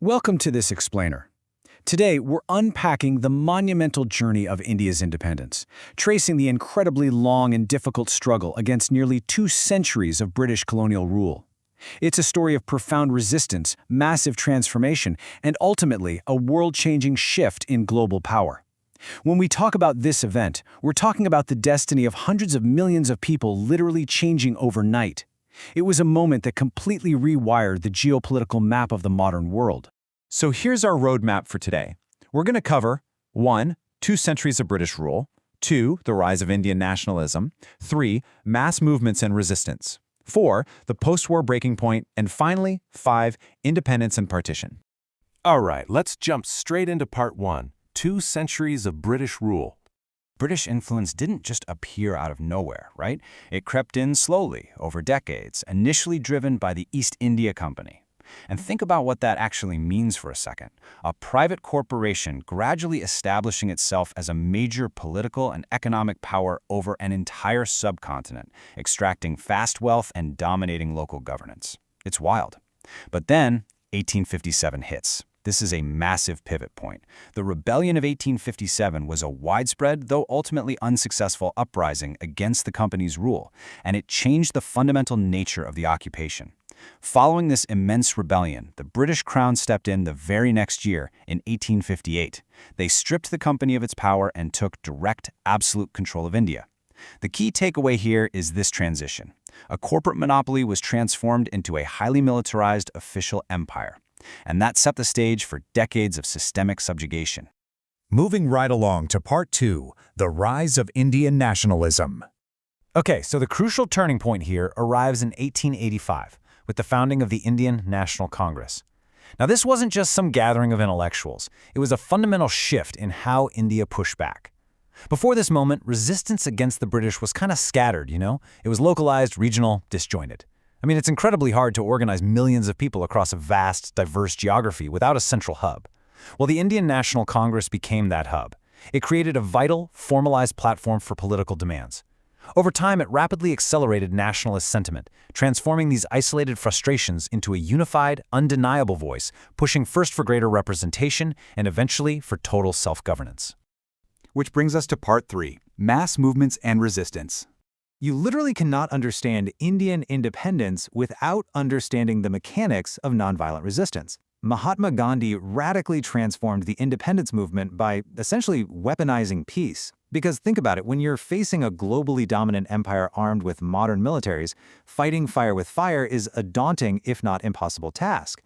Welcome to this explainer. Today, we're unpacking the monumental journey of India's independence, tracing the incredibly long and difficult struggle against nearly 2 centuries of British colonial rule. It's a story of profound resistance, massive transformation, and ultimately a world-changing shift in global power. When we talk about this event, we're talking about the destiny of hundreds of millions of people literally changing overnight. It was a moment that completely rewired the geopolitical map of the modern world. So here's our roadmap for today. We're going to cover 1. 2 centuries of British rule, 2. The rise of Indian nationalism, 3. Mass movements and resistance, 4. The post-war breaking point, and finally, 5. Independence and partition. All right, let's jump straight into part 1, 2 centuries of British rule. British influence didn't just appear out of nowhere, right? It crept in slowly over decades, initially driven by the East India Company. And think about what that actually means for a second. A private corporation gradually establishing itself as a major political and economic power over an entire subcontinent, extracting vast wealth and dominating local governance. It's wild. But then, 1857 hits. This is a massive pivot point. The rebellion of 1857 was a widespread, though ultimately unsuccessful, uprising against the company's rule, and it changed the fundamental nature of the occupation. Following this immense rebellion, the British Crown stepped in the very next year, in 1858. They stripped the company of its power and took direct, absolute control of India. The key takeaway here is this transition. A corporate monopoly was transformed into a highly militarized official empire. And that set the stage for decades of systemic subjugation. Moving right along to part 2, the rise of Indian nationalism. Okay, so the crucial turning point here arrives in 1885, with the founding of the Indian National Congress. Now, this wasn't just some gathering of intellectuals. It was a fundamental shift in how India pushed back. Before this moment, resistance against the British was kind of scattered, you know? It was localized, regional, disjointed. I mean, it's incredibly hard to organize millions of people across a vast, diverse geography without a central hub. Well, the Indian National Congress became that hub. It created a vital, formalized platform for political demands. Over time, it rapidly accelerated nationalist sentiment, transforming these isolated frustrations into a unified, undeniable voice, pushing first for greater representation and eventually for total self-governance. Which brings us to part 3, mass movements and resistance. You literally cannot understand Indian independence without understanding the mechanics of nonviolent resistance. Mahatma Gandhi radically transformed the independence movement by essentially weaponizing peace. Because think about it, when you're facing a globally dominant empire armed with modern militaries, fighting fire with fire is a daunting, if not impossible, task.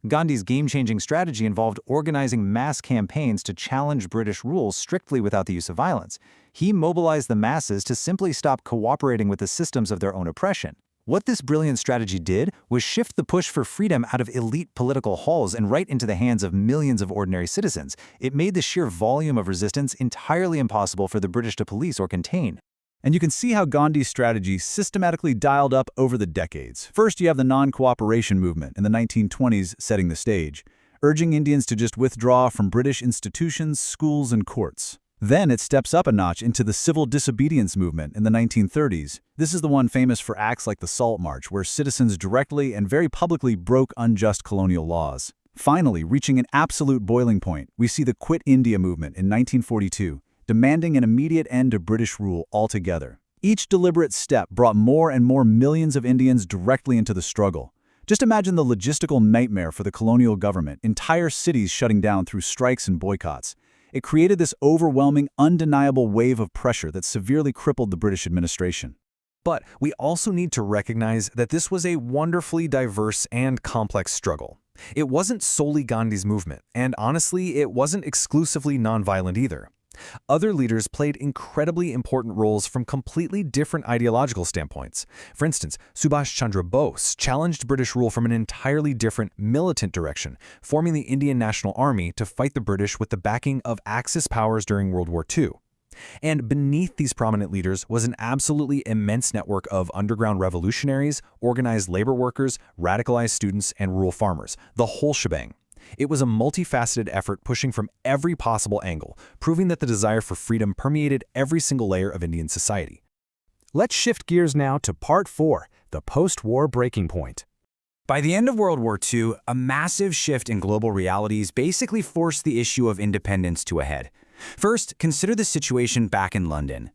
Gandhi's game-changing strategy involved organizing mass campaigns to challenge British rule strictly without the use of violence. He mobilized the masses to simply stop cooperating with the systems of their own oppression. What this brilliant strategy did was shift the push for freedom out of elite political halls and right into the hands of millions of ordinary citizens. It made the sheer volume of resistance entirely impossible for the British to police or contain. And you can see how Gandhi's strategy systematically dialed up over the decades. First, you have the non-cooperation movement in the 1920s setting the stage, urging Indians to just withdraw from British institutions, schools, and courts. Then it steps up a notch into the civil disobedience movement in the 1930s. This is the one famous for acts like the Salt March, where citizens directly and very publicly broke unjust colonial laws. Finally, reaching an absolute boiling point, we see the Quit India movement in 1942, demanding an immediate end to British rule altogether. Each deliberate step brought more and more millions of Indians directly into the struggle. Just imagine the logistical nightmare for the colonial government, entire cities shutting down through strikes and boycotts. It created this overwhelming, undeniable wave of pressure that severely crippled the British administration. But we also need to recognize that this was a wonderfully diverse and complex struggle. It wasn't solely Gandhi's movement, and honestly, it wasn't exclusively nonviolent either. Other leaders played incredibly important roles from completely different ideological standpoints. For instance, Subhas Chandra Bose challenged British rule from an entirely different militant direction, forming the Indian National Army to fight the British with the backing of Axis powers during World War II. And beneath these prominent leaders was an absolutely immense network of underground revolutionaries, organized labor workers, radicalized students, and rural farmers, the whole shebang. It was a multifaceted effort pushing from every possible angle, proving that the desire for freedom permeated every single layer of Indian society. Let's shift gears now to part 4, the post-war breaking point. By the end of World War II, a massive shift in global realities basically forced the issue of independence to a head. First, consider the situation back in London.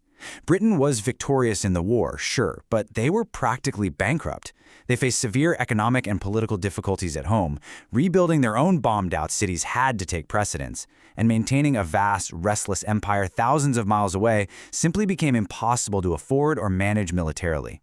Britain was victorious in the war, sure, but they were practically bankrupt. They faced severe economic and political difficulties at home. Rebuilding their own bombed-out cities had to take precedence, and maintaining a vast, restless empire thousands of miles away simply became impossible to afford or manage militarily.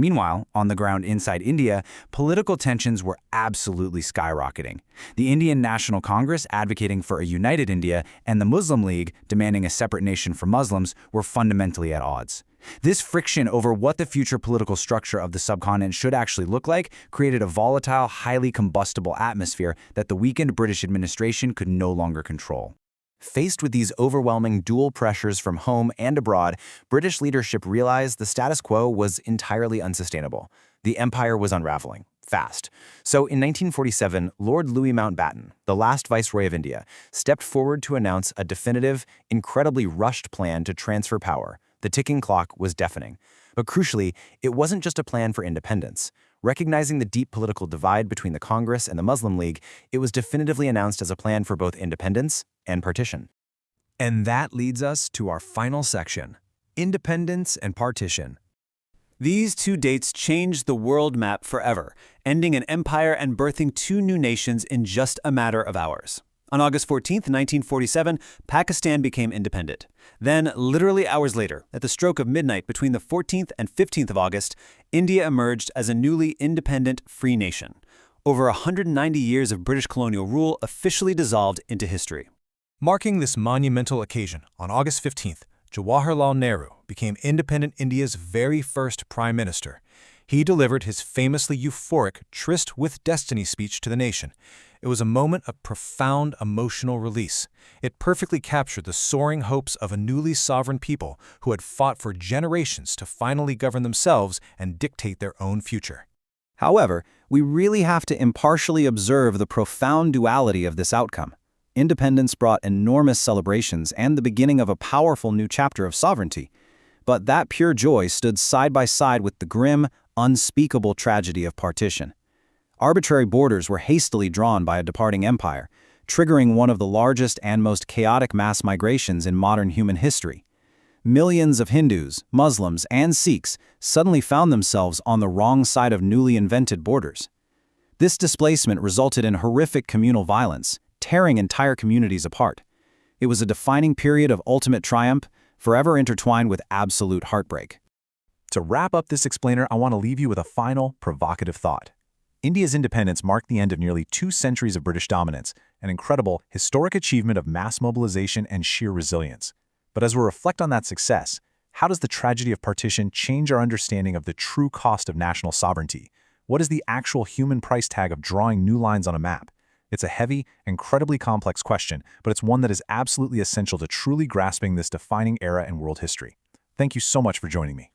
Meanwhile, on the ground inside India, political tensions were absolutely skyrocketing. The Indian National Congress advocating for a united India and the Muslim League demanding a separate nation for Muslims were fundamentally at odds. This friction over what the future political structure of the subcontinent should actually look like created a volatile, highly combustible atmosphere that the weakened British administration could no longer control. Faced with these overwhelming dual pressures from home and abroad, British leadership realized the status quo was entirely unsustainable. The empire was unraveling, fast. So in 1947, Lord Louis Mountbatten, the last Viceroy of India, stepped forward to announce a definitive, incredibly rushed plan to transfer power. The ticking clock was deafening. But crucially, it wasn't just a plan for independence. Recognizing the deep political divide between the Congress and the Muslim League, it was definitively announced as a plan for both independence and partition. And that leads us to our final section, independence and partition. These two dates changed the world map forever, ending an empire and birthing two new nations in just a matter of hours. On August 14, 1947, Pakistan became independent. Then, literally hours later, at the stroke of midnight between the 14th and 15th of August, India emerged as a newly independent, free nation. Over 190 years of British colonial rule officially dissolved into history. Marking this monumental occasion, on August 15th, Jawaharlal Nehru became independent India's very first Prime Minister. He delivered his famously euphoric Tryst with Destiny speech to the nation. It was a moment of profound emotional release. It perfectly captured the soaring hopes of a newly sovereign people who had fought for generations to finally govern themselves and dictate their own future. However, we really have to impartially observe the profound duality of this outcome. Independence brought enormous celebrations and the beginning of a powerful new chapter of sovereignty. But that pure joy stood side by side with the grim, unspeakable tragedy of partition. Arbitrary borders were hastily drawn by a departing empire, triggering one of the largest and most chaotic mass migrations in modern human history. Millions of Hindus, Muslims, and Sikhs suddenly found themselves on the wrong side of newly invented borders. This displacement resulted in horrific communal violence, tearing entire communities apart. It was a defining period of ultimate triumph, forever intertwined with absolute heartbreak. To wrap up this explainer, I want to leave you with a final, provocative thought. India's independence marked the end of nearly 2 centuries of British dominance, an incredible, historic achievement of mass mobilization and sheer resilience. But as we reflect on that success, how does the tragedy of partition change our understanding of the true cost of national sovereignty? What is the actual human price tag of drawing new lines on a map? It's a heavy, incredibly complex question, but it's one that is absolutely essential to truly grasping this defining era in world history. Thank you so much for joining me.